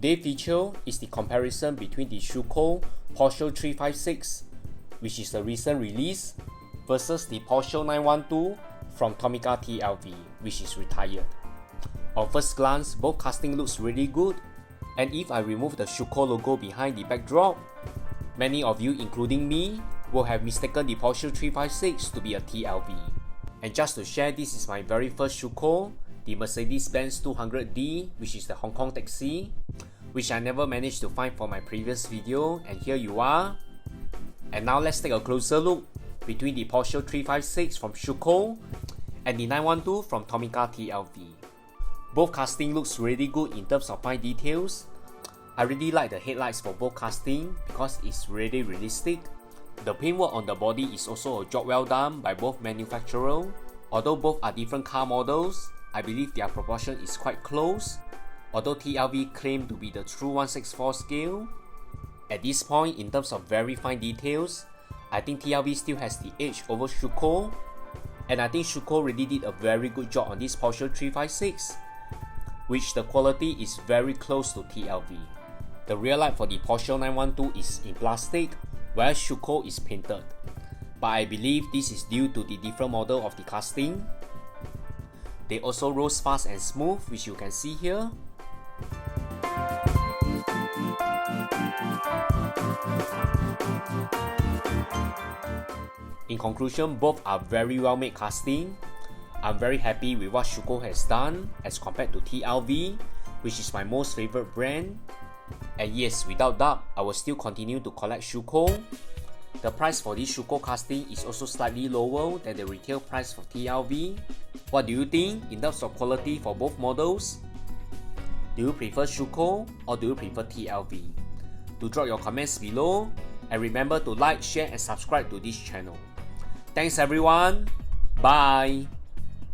Today's video is the comparison between the Schuco Porsche 356, which is a recent release, versus the Porsche 912 from Tomica TLV, which is retired. On first glance, both casting looks really good, and if I remove the Schuco logo behind the backdrop, many of you, including me, will have mistaken the Porsche 356 to be a TLV. And just to share, this is my very first Schuco, the Mercedes-Benz 200D, which is the Hong Kong taxi, which I never managed to find for my previous video, and here you are. And now let's take a closer look between the Porsche 356 from Schuco and the 912 from Tomica TLV. Both casting looks really good in terms of fine details. I really like the headlights for both casting because it's really realistic. The paintwork on the body is also a job well done by both manufacturers. Although both are different car models, I believe their proportion is quite close, although TLV claimed to be the true 1/6/4 scale. At this point, in terms of very fine details, I think TLV still has the edge over Schuco, and I think Schuco really did a very good job on this Porsche 356, which the quality is very close to TLV. The rear light for the Porsche 912 is in plastic, whereas Schuco is painted, but I believe this is due to the different model of the casting. They also rose fast and smooth, which you can see here. In conclusion, both are very well made casting. I'm very happy with what Schuco has done as compared to TLV, which is my most favorite brand. And yes, without doubt, I will still continue to collect Schuco. The price for this Schuco casting is also slightly lower than the retail price for TLV. What do you think in terms of quality for both models? Do you prefer Schuco or do you prefer TLV? Do drop your comments below, and remember to like, share and subscribe to this channel. Thanks everyone, bye!